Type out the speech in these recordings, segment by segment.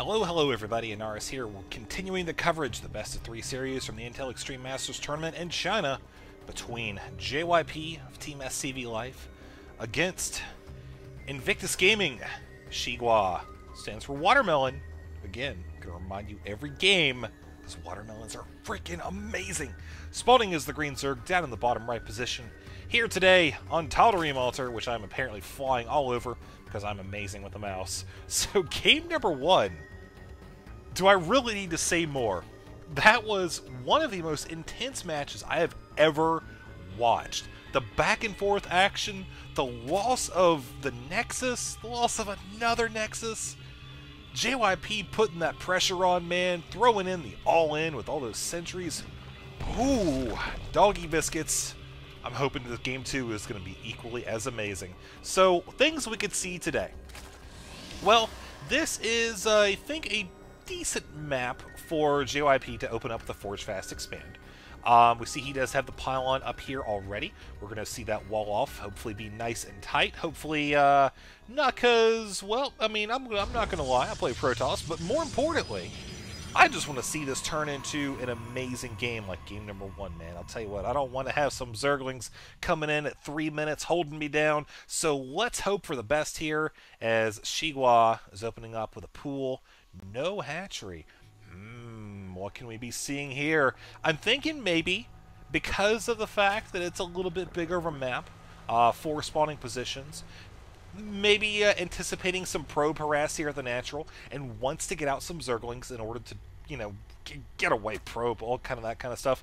Hello everybody, Inaris here. We're continuing the coverage of the best of 3 series from the Intel Extreme Masters Tournament in China between JYP of Team SCV Life against Invictus Gaming. iGXiGua stands for Watermelon. Again, I'm going to remind you every game, because watermelons are freaking amazing. Spalding is the green Zerg down in the bottom right position. Here today on Tal'Darim Altar, which I'm apparently flying all over because I'm amazing with the mouse. So game number 1. Do I really need to say more? That was one of the most intense matches I have ever watched. The back and forth action, the loss of the Nexus, the loss of another Nexus. JYP putting that pressure on, man, throwing in the all-in with all those sentries. Ooh, doggy biscuits. I'm hoping that game 2 is going to be equally as amazing. So, things we could see today. Well, this is, I think, a decent map for JYP to open up the Forge Fast Expand. We see he does have the pylon up here already. We're going to see that wall off, hopefully be nice and tight. Hopefully, not because, well, I mean, I'm not going to lie, I play Protoss, but more importantly, I just want to see this turn into an amazing game like game number 1, man. I'll tell you what, I don't want to have some Zerglings coming in at 3 minutes holding me down. So let's hope for the best here as iGXiGua is opening up with a pool. No hatchery. What can we be seeing here? I'm thinking maybe because of the fact that it's a little bit bigger of a map, 4 spawning positions, maybe anticipating some probe harass here at the natural, and wants to get out some Zerglings in order to, you know, get away probe, all kind of that kind of stuff.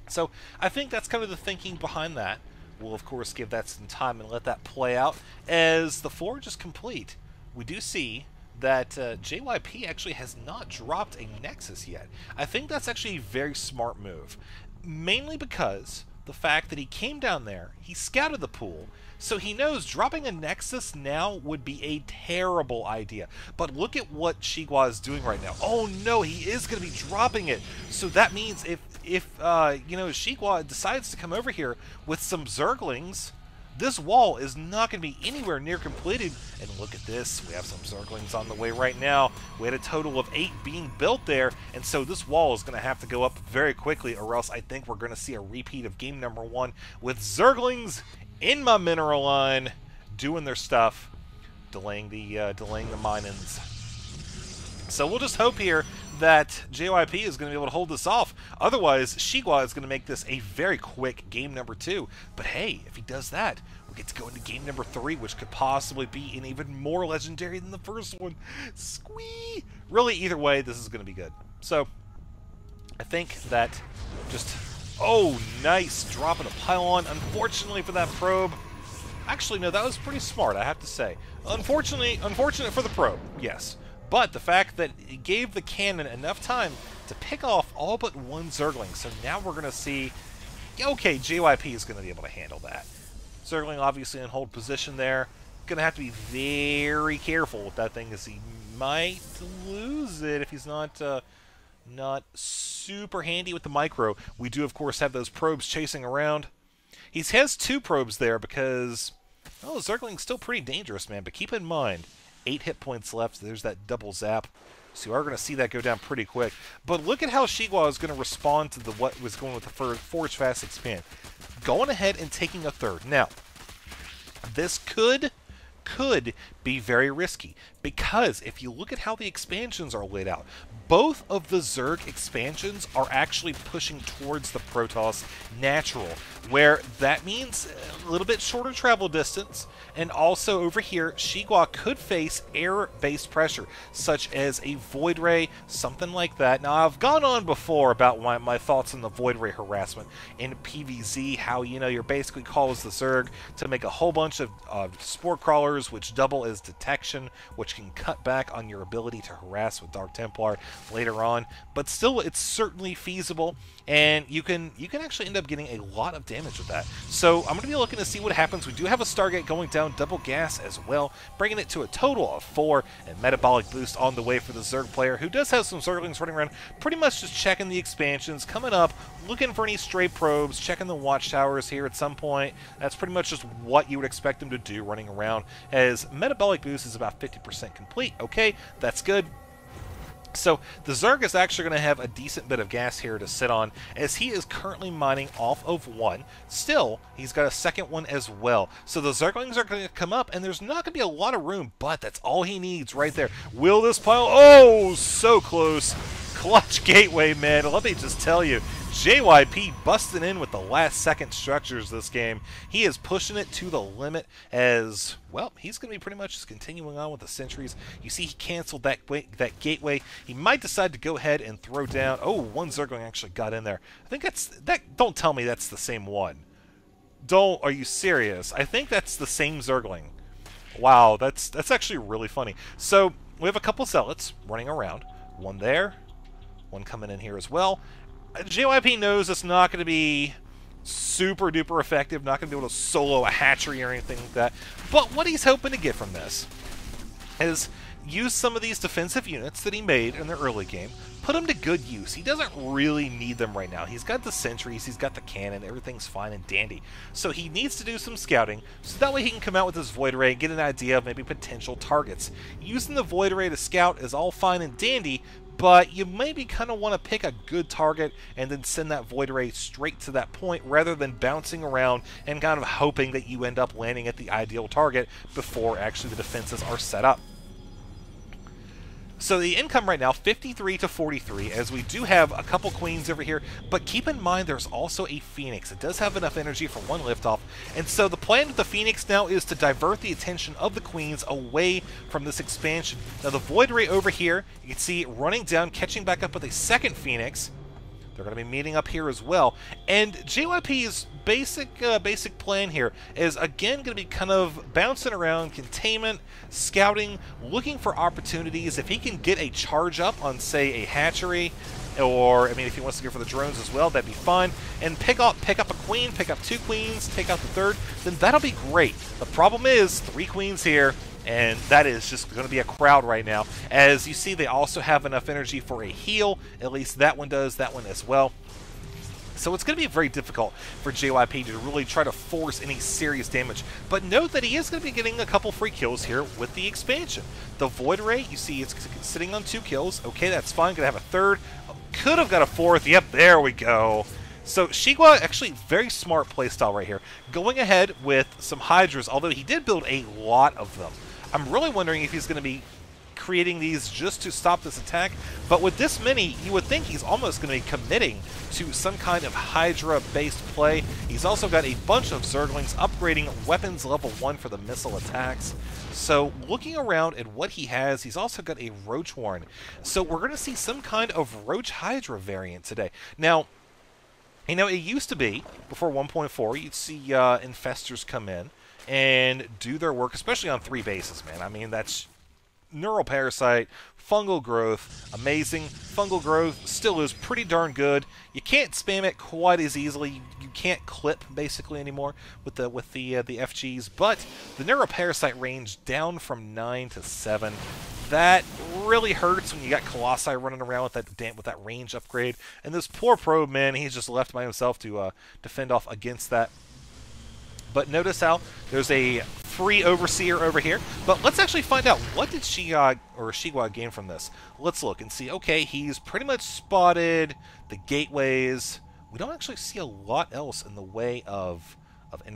So I think that's kind of the thinking behind that. We'll, of course, give that some time and let that play out. As the Forge is complete, we do see that JYP actually has not dropped a Nexus yet. I think that's actually a very smart move, mainly because the fact that he came down there, he scouted the pool, so he knows dropping a Nexus now would be a terrible idea. But look at what iGXiGua is doing right now. Oh no, he is going to be dropping it. So that means if you know, iGXiGua decides to come over here with some Zerglings, this wall is not going to be anywhere near completed. And look at this, we have some Zerglings on the way right now. We had a total of 8 being built there, and so this wall is going to have to go up very quickly, or else I think we're going to see a repeat of game number 1 with Zerglings in my mineral line doing their stuff, delaying the mine-ins. So we'll just hope here that JYP is going to be able to hold this off. Otherwise, iGXiGua is going to make this a very quick game number 2. But hey, if he does that, we get to go into game number 3, which could possibly be an even more legendary than the first one. Squee! Really, either way, this is going to be good. So, I think that just... Oh, nice! Dropping a pylon. Unfortunately for that probe. Actually, no, that was pretty smart, I have to say. Unfortunate for the probe, yes. But the fact that it gave the cannon enough time to pick off all but one Zergling. So now we're going to see, okay, JYP is going to be able to handle that. Zergling obviously in hold position there. Going to have to be very careful with that thing, as he might lose it if he's not super handy with the micro. We do, of course, have those probes chasing around. He has 2 probes there because, oh, Zergling's still pretty dangerous, man. But keep in mind, 8 hit points left. There's that double zap. So we are going to see that go down pretty quick. But look at how iGXiGua is going to respond to what was going with the Forge Fast Expand. Going ahead and taking a 3rd. Now, this could be very risky, because if you look at how the expansions are laid out, both of the Zerg expansions are actually pushing towards the Protoss natural, where that means a little bit shorter travel distance, and also over here, iGXiGua could face air-based pressure, such as a Void Ray, something like that. Now, I've gone on before about my thoughts on the Void Ray harassment in PvZ, how, you know, you're basically calls the Zerg to make a whole bunch of Spore Crawlers, which double as detection, which can cut back on your ability to harass with Dark Templar later on. But still, it's certainly feasible, and you can actually end up getting a lot of damage with that. So I'm going to be looking to see what happens. We do have a Stargate going down, double gas as well, bringing it to a total of 4, and Metabolic Boost on the way for the Zerg player, who does have some Zerglings running around, pretty much just checking the expansions, coming up, looking for any stray probes, checking the watchtowers here at some point. That's pretty much just what you would expect them to do running around, as Metabolic Boost is about 50% complete. Okay, that's good. So the Zerg is actually going to have a decent bit of gas here to sit on, as he is currently mining off of one. Still, he's got a second one as well. So the Zerglings are going to come up, and there's not going to be a lot of room, but that's all he needs right there. Will this pile? Oh, so close. Clutch gateway, man. Let me just tell you, JYP busting in with the last-second structures this game. He is pushing it to the limit as, well, he's going to be pretty much just continuing on with the sentries. You see he canceled that gateway. He might decide to go ahead and throw down. Oh, one Zergling actually got in there. I think don't tell me that's the same one. Are you serious? I think that's the same Zergling. Wow, that's actually really funny. So we have a couple zealots running around. One there. One coming in here as well. JYP knows it's not going to be super duper effective, not going to be able to solo a hatchery or anything like that. But what he's hoping to get from this is use some of these defensive units that he made in the early game, put them to good use. He doesn't really need them right now. He's got the sentries, he's got the cannon, everything's fine and dandy. So he needs to do some scouting, so that way he can come out with his Void Ray and get an idea of maybe potential targets. Using the Void Ray to scout is all fine and dandy, but you maybe kind of want to pick a good target and then send that Void Ray straight to that point rather than bouncing around and kind of hoping that you end up landing at the ideal target before actually the defenses are set up. So the income right now, 53 to 43, as we do have a couple queens over here, but keep in mind there's also a Phoenix. It does have enough energy for one liftoff, and so the plan with the Phoenix now is to divert the attention of the queens away from this expansion. Now the Void Ray over here, you can see running down, catching back up with a second Phoenix. They're going to be meeting up here as well. And JYP's basic plan here is, again, going to be kind of bouncing around, containment, scouting, looking for opportunities. If he can get a charge up on, say, a hatchery, or, I mean, if he wants to go for the drones as well, that'd be fine. And pick up a queen, pick up two queens, take out the third, then that'll be great. The problem is, 3 queens here, and that is just going to be a crowd right now. As you see, they also have enough energy for a heal. At least that one does, that one as well. So it's going to be very difficult for JYP to really try to force any serious damage. But note that he is going to be getting a couple free kills here with the expansion. The Void Ray, you see it's sitting on 2 kills. Okay, that's fine. Going to have a third. Could have got a fourth. Yep, there we go. So iGXiGua, actually very smart playstyle right here. Going ahead with some Hydras, although he did build a lot of them. I'm really wondering if he's going to be creating these just to stop this attack, but with this many, you would think he's almost going to be committing to some kind of Hydra-based play. He's also got a bunch of Zerglings upgrading weapons level 1 for the missile attacks. So looking around at what he has, he's also got a Roach Warren. So we're going to see some kind of Roach Hydra variant today. Now, you know, it used to be, before 1.4, you'd see infestors come in and do their work, especially on 3 bases, man. I mean, that's Neural Parasite, Fungal Growth, amazing. Fungal Growth still is pretty darn good. You can't spam it quite as easily. You can't clip, basically, anymore with the FGs, but the Neural Parasite range down from 9 to 7. That really hurts when you got Colossi running around with that range upgrade. And this poor probe, man, he's just left by himself to defend off against that. But notice how there's a free Overseer over here. But let's actually find out, what did iGXiGua gain from this? Let's look and see. Okay, he's pretty much spotted the gateways. We don't actually see a lot else in the way of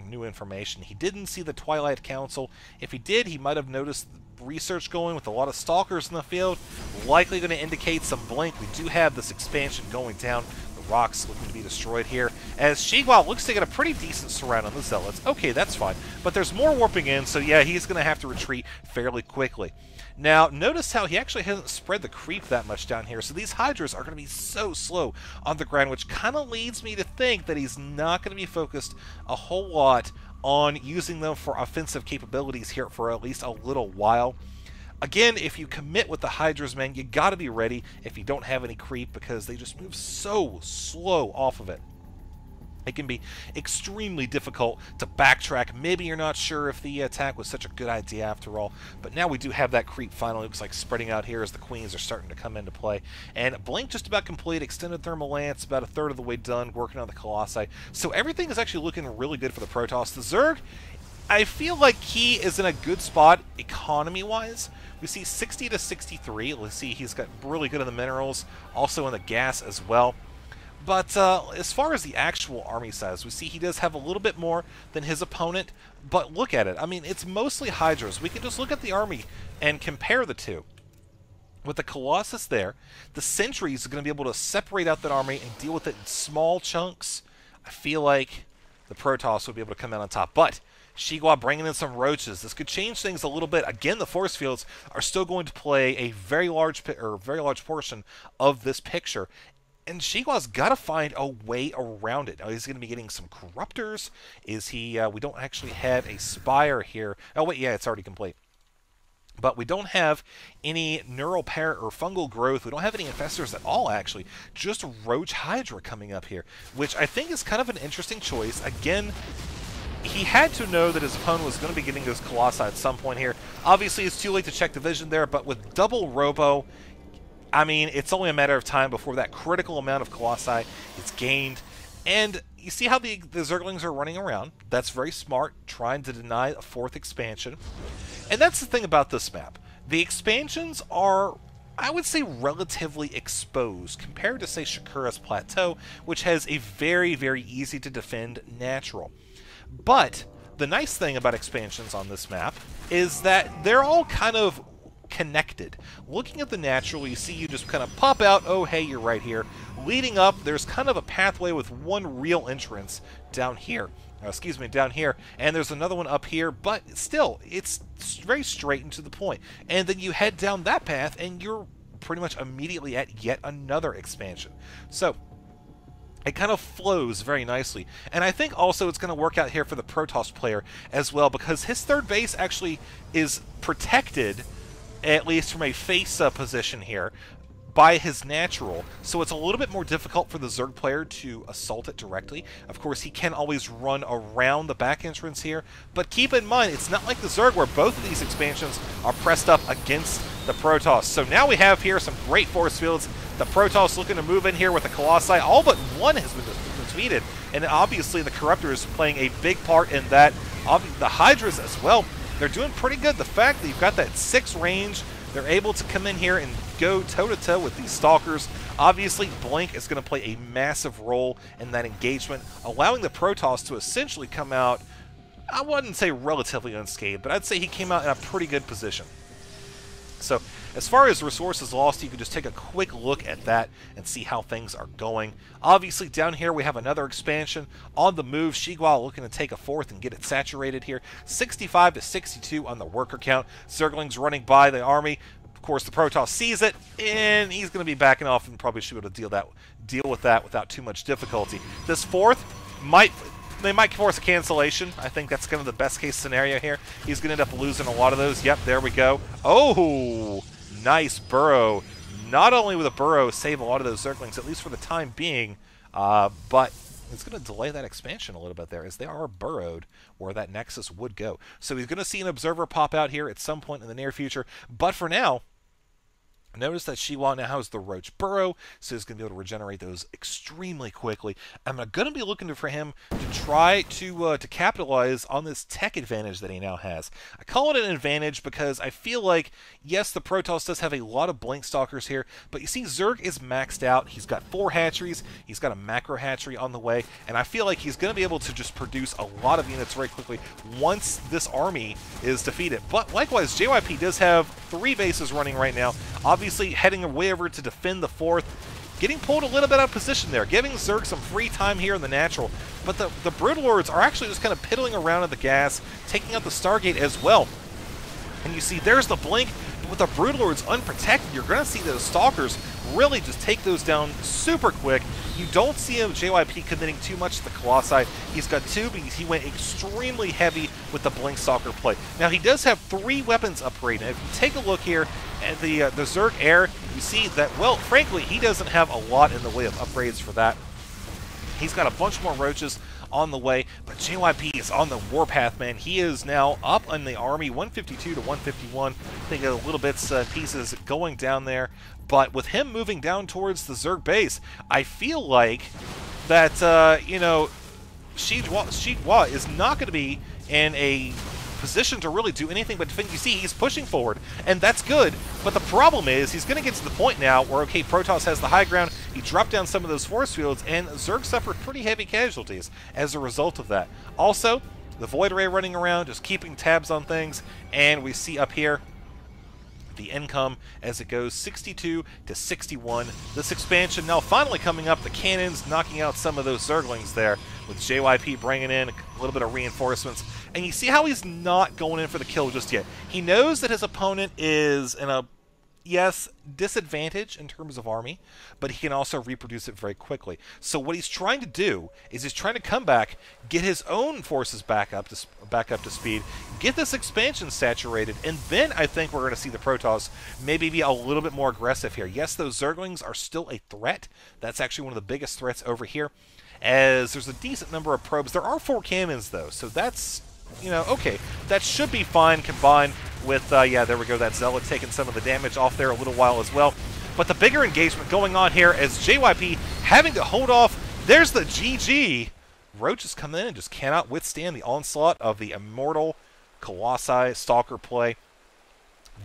new information. He didn't see the Twilight Council. If he did, he might have noticed research going with a lot of stalkers in the field. Likely going to indicate some blink. We do have this expansion going down. Rocks looking to be destroyed here, as iGXiGua looks to get a pretty decent surround on the Zealots. Okay, that's fine, but there's more warping in, so yeah, he's going to have to retreat fairly quickly. Now, notice how he actually hasn't spread the creep that much down here, so these Hydras are going to be so slow on the ground, which kind of leads me to think that he's not going to be focused a whole lot on using them for offensive capabilities here for at least a little while. Again, if you commit with the Hydras, man, you got to be ready if you don't have any creep, because they just move so slow off of it. It can be extremely difficult to backtrack. Maybe you're not sure if the attack was such a good idea after all, but now we do have that creep finally. Looks like spreading out here as the queens are starting to come into play. And Blink just about complete. Extended Thermal Lance about a third of the way done, working on the Colossi. So everything is actually looking really good for the Protoss. The Zerg, I feel like he is in a good spot economy-wise. We see 60 to 63. Let's see, he's got really good in the minerals, also in the gas as well. But as far as the actual army size, we see he does have a little bit more than his opponent. But look at it. I mean, it's mostly Hydras. We can just look at the army and compare the two. With the Colossus there, the Sentries are going to be able to separate out that army and deal with it in small chunks. I feel like the Protoss would be able to come out on top. But iGXiGua bringing in some roaches. This could change things a little bit. Again, the force fields are still going to play a very large portion of this picture. And iGXiGua's got to find a way around it. Now, he's going to be getting some Corruptors. Is he... we don't actually have a Spire here. Oh, wait, yeah, it's already complete. But we don't have any neural parrot or fungal growth. We don't have any infestors at all, actually. Just Roach Hydra coming up here, which I think is kind of an interesting choice. Again, he had to know that his opponent was going to be getting those Colossi at some point here. Obviously, it's too late to check the vision there, but with double Robo... I mean, it's only a matter of time before that critical amount of Colossi is gained. And you see how the Zerglings are running around. That's very smart, trying to deny a fourth expansion. And that's the thing about this map. The expansions are, I would say, relatively exposed compared to, say, Shakura's Plateau, which has a very, very easy to defend natural. But the nice thing about expansions on this map is that they're all kind of connected. Looking at the natural, you see you just kind of pop out, oh hey, you're right here. Leading up, there's kind of a pathway with one real entrance down here. Down here, and there's another one up here, but still, it's very straight and to the point. And then you head down that path, and you're pretty much immediately at yet another expansion. So, it kind of flows very nicely. And I think also it's going to work out here for the Protoss player as well, because his third base actually is protected, at least from a face-up position here, by his natural, so it's a little bit more difficult for the Zerg player to assault it directly. Of course, he can always run around the back entrance here, but keep in mind, it's not like the Zerg where both of these expansions are pressed up against the Protoss. So now we have here some great force fields. The Protoss looking to move in here with the Colossi. All but one has been defeated, and obviously the Corruptors playing a big part in that. The Hydras as well, they're doing pretty good. The fact that you've got that 6 range, they're able to come in here and go toe-to-toe with these Stalkers. Obviously, Blink is going to play a massive role in that engagement, allowing the Protoss to essentially come out, I wouldn't say relatively unscathed, but I'd say he came out in a pretty good position. So, as far as resources lost, you can just take a quick look at that and see how things are going. Obviously, down here we have another expansion on the move. iGXiGua looking to take a fourth and get it saturated here. 65 to 62 on the worker count. Zerglings running by the army. Of course, the Protoss sees it, and he's going to be backing off and probably should be able to deal with that without too much difficulty. This fourth they might force a cancellation. I think that's kind of the best case scenario here. He's going to end up losing a lot of those. Yep, there we go. Oh, nice burrow. Not only will the burrow save a lot of those Zerglings, at least for the time being, but it's going to delay that expansion a little bit there, as they are burrowed where that Nexus would go. So he's going to see an Observer pop out here at some point in the near future. But for now, notice that iGXiGua now has the Roach Burrow, so he's going to be able to regenerate those extremely quickly. I'm going to be looking for him to try to capitalize on this tech advantage that he now has. I call it an advantage because I feel like, yes, the Protoss does have a lot of Blink Stalkers here, but you see Zerg is maxed out. He's got 4 hatcheries, he's got a macro hatchery on the way, and I feel like he's going to be able to just produce a lot of units very quickly once this army is defeated. But likewise, JYP does have 3 bases running right now. Obviously, heading away over to defend the 4th. Getting pulled a little bit out of position there, giving Zerg some free time here in the natural. But the Broodlords are actually just kind of piddling around at the gas, taking out the Stargate as well. And you see, there's the Blink. But with the Broodlords unprotected, you're going to see those Stalkers really just take those down super quick. You don't see him, JYP, committing too much to the Colossi. He's got 2, but he went extremely heavy with the Blink Stalker play. Now, he does have 3 weapons upgraded. If you take a look here at the Zerg Air, you see that, well, frankly, he doesn't have a lot in the way of upgrades for that. He's got a bunch more Roaches on the way, but JYP is on the warpath, man. He is now up on the army, 152 to 151. I think a little bits pieces going down there, but with him moving down towards the Zerg base, I feel like that, you know, iGXiGua is not going to be in a position to really do anything but defend. You see, he's pushing forward, and that's good, but the problem is he's going to get to the point now where, okay, Protoss has the high ground, he dropped down some of those force fields, and Zerg suffered pretty heavy casualties as a result of that. Also, the Void Ray running around, just keeping tabs on things, and we see up here the income as it goes 62 to 61. This expansion now finally coming up, the cannons knocking out some of those Zerglings there, with JYP bringing in a little bit of reinforcements. And you see how he's not going in for the kill just yet. He knows that his opponent is in a, yes, disadvantage in terms of army, but he can also reproduce it very quickly. So what he's trying to do is he's trying to come back, get his own forces back up to speed, get this expansion saturated, and then I think we're going to see the Protoss maybe be a little bit more aggressive here. Yes, those Zerglings are still a threat. That's actually one of the biggest threats over here, as there's a decent number of probes. There are 4 cannons, though, so that's, you know, okay. That should be fine combined with, yeah, there we go, that Zealot taking some of the damage off there a little while as well. But the bigger engagement going on here as JYP having to hold off. There's the GG. Roach is coming in and just cannot withstand the onslaught of the Immortal Colossi Stalker play.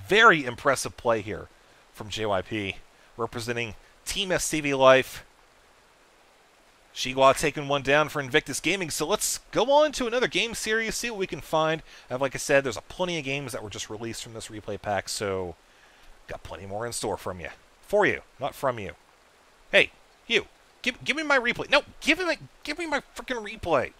Very impressive play here from JYP, representing Team SCV Life. iGXiGua taking one down for Invictus Gaming. So let's go on to another game series, see what we can find. Like I said, there's plenty of games that were just released from this replay pack, so got plenty more in store from you. For you, not from you. Hey, you, give me my replay. No, give me my freaking replay.